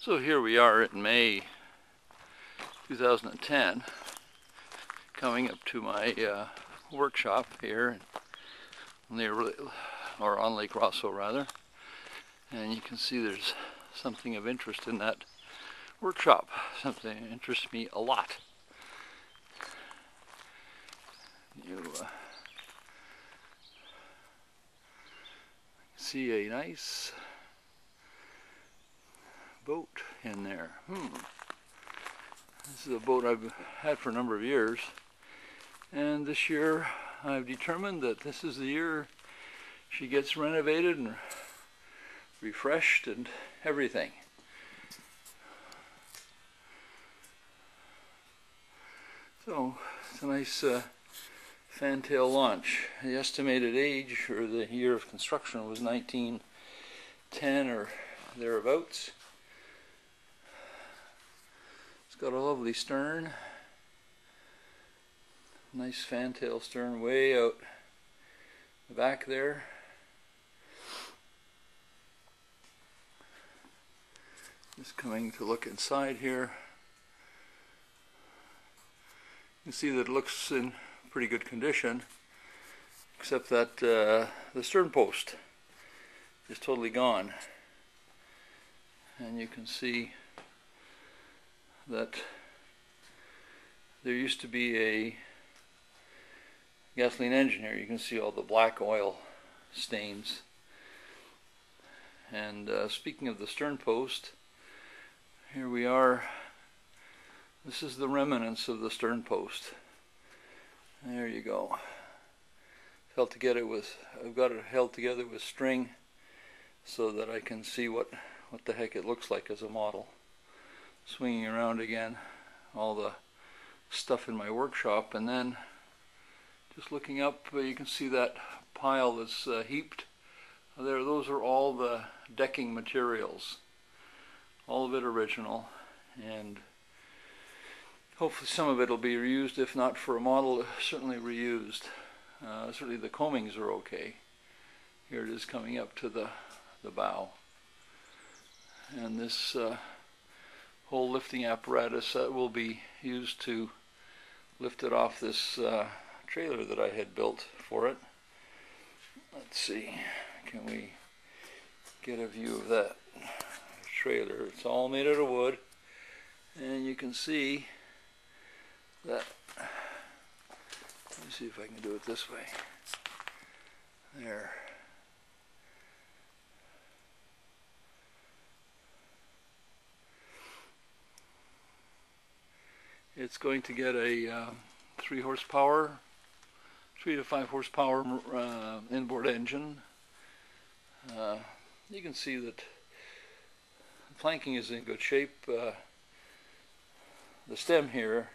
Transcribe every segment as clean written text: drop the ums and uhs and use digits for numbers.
So here we are in May 2010, coming up to my workshop here near, or on Lake Rosso rather, and you can see there's something of interest in that workshop, something that interests me a lot. You see a nice boat in there. This is a boat I've had for a number of years, and this year I've determined that this is the year she gets renovated and refreshed and everything. So it's a nice fantail launch. The estimated age, or the year of construction, was 1910 or thereabouts. It's got a lovely stern, nice fantail stern way out the back there. Just coming to look inside here. You can see that it looks in pretty good condition, except that the stern post is totally gone. And you can see that there used to be a gasoline engine here. You can see all the black oil stains. And speaking of the stern post, here we are. This is the remnants of the stern post. There you go. I've got it held together with string so that I can see what the heck it looks like as a model. Swinging around again all the stuff in my workshop, and then just looking up, you can see that pile that's heaped there. Those are all the decking materials, all of it original, and hopefully some of it will be reused. If not for a model, certainly reused. Certainly the coamings are okay. Here it is coming up to the bow, and this whole lifting apparatus that will be used to lift it off this trailer that I had built for it. Let's see, can we get a view of that trailer? It's all made out of wood, and you can see that. Let me see if I can do it this way. There. It's going to get a 3 to 5 horsepower inboard engine. You can see that the planking is in good shape. The stem here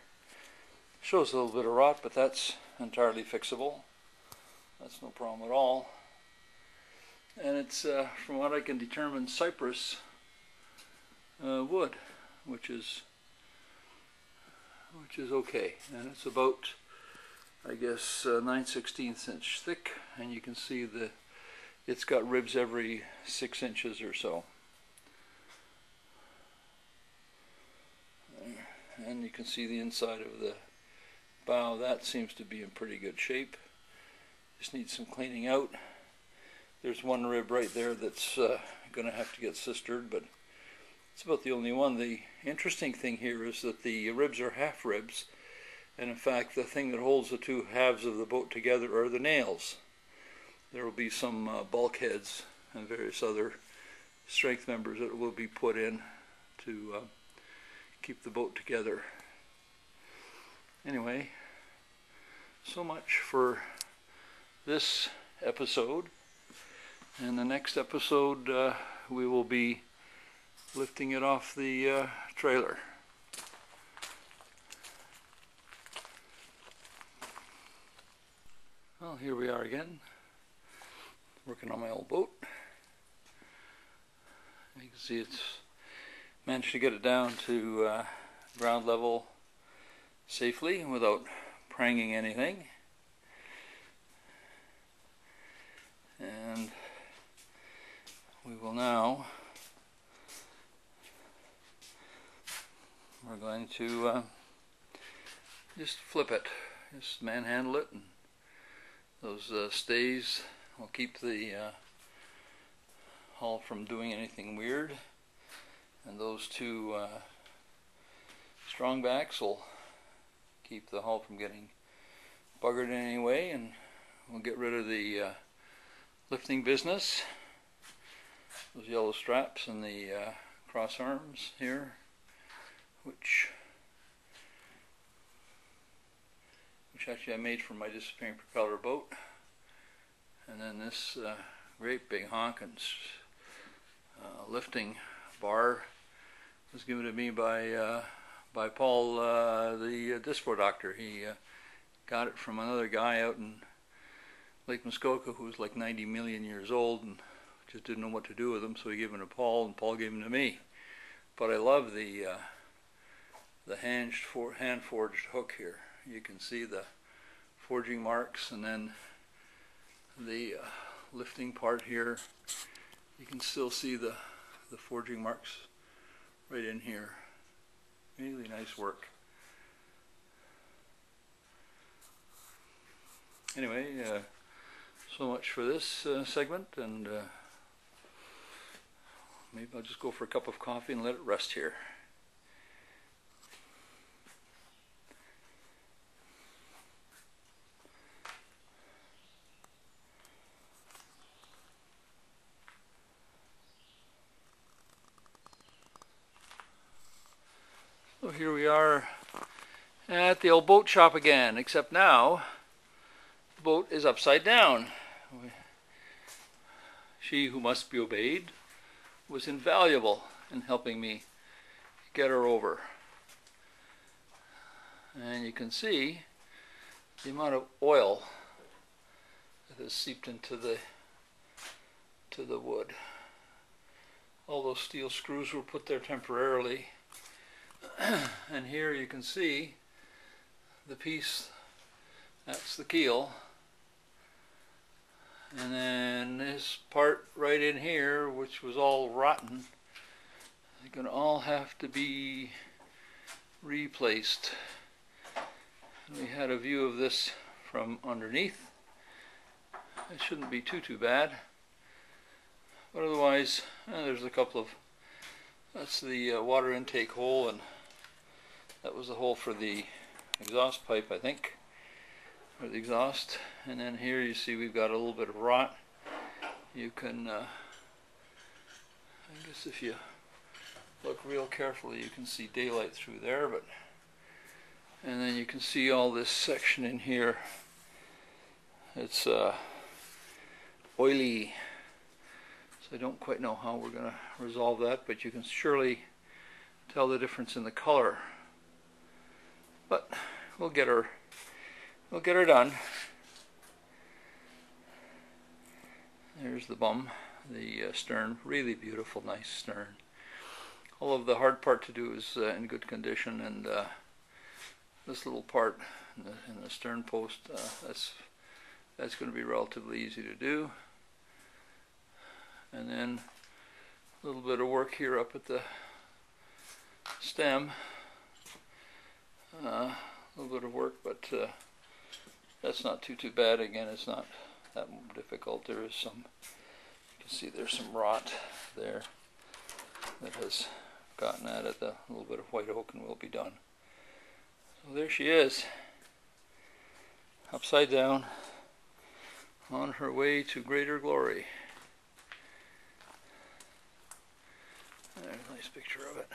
shows a little bit of rot, but that's entirely fixable. That's no problem at all. And it's, from what I can determine, cypress wood, which is okay, and it's about, I guess, 9/16 inch thick, and you can see it's got ribs every 6 inches or so. And you can see the inside of the bow. That seems to be in pretty good shape. Just needs some cleaning out. There's one rib right there that's going to have to get sistered, but it's about the only one. The interesting thing here is that the ribs are half ribs, and in fact the thing that holds the two halves of the boat together are the nails. There will be some bulkheads and various other strength members that will be put in to keep the boat together. Anyway, so much for this episode. In the next episode we will be lifting it off the trailer. Well, here we are again, working on my old boat. You can see it's managed to get it down to ground level safely without pranging anything. And we will now we're going to just flip it, just manhandle it, and those stays will keep the hull from doing anything weird, and those two strong backs will keep the hull from getting buggered in any way, and we'll get rid of the lifting business, those yellow straps and the cross arms here, which actually I made for my disappearing propeller boat. And then this great big honkin' lifting bar was given to me by Paul, the dispo doctor. He got it from another guy out in Lake Muskoka who was like 90 million years old and just didn't know what to do with them, so he gave them to Paul, and Paul gave them to me. But I love the hand-forged hook here. You can see the forging marks, and then the lifting part here, you can still see the forging marks right in here. Really nice work. Anyway, so much for this segment, and maybe I'll just go for a cup of coffee and let it rest here. So here we are at the old boat shop again, except now the boat is upside down. She who must be obeyed was invaluable in helping me get her over. And you can see the amount of oil that has seeped into the wood. All those steel screws were put there temporarily. And here you can see the piece, that's the keel. And then this part right in here, which was all rotten, is going to all have to be replaced. We had a view of this from underneath. It shouldn't be too bad. But otherwise, there's a couple of, that's the water intake hole, and that was the hole for the exhaust pipe, I think, or the exhaust. And then here you see we've got a little bit of rot. You can, I guess if you look real carefully, you can see daylight through there, but, and then you can see all this section in here. It's oily. So I don't quite know how we're going to resolve that, but you can surely tell the difference in the color. But we'll get her done. There's the bum, the stern, really beautiful, nice stern. All of the hard part to do is in good condition, and this little part in the stern post, that's going to be relatively easy to do. And then a little bit of work here up at the stem. A little bit of work, but that's not too bad. Again, it's not that difficult. There is some, you can see there's some rot there that has gotten at it. A little bit of white oak and we'll be done. So there she is, upside down, on her way to greater glory. There's a nice picture of it.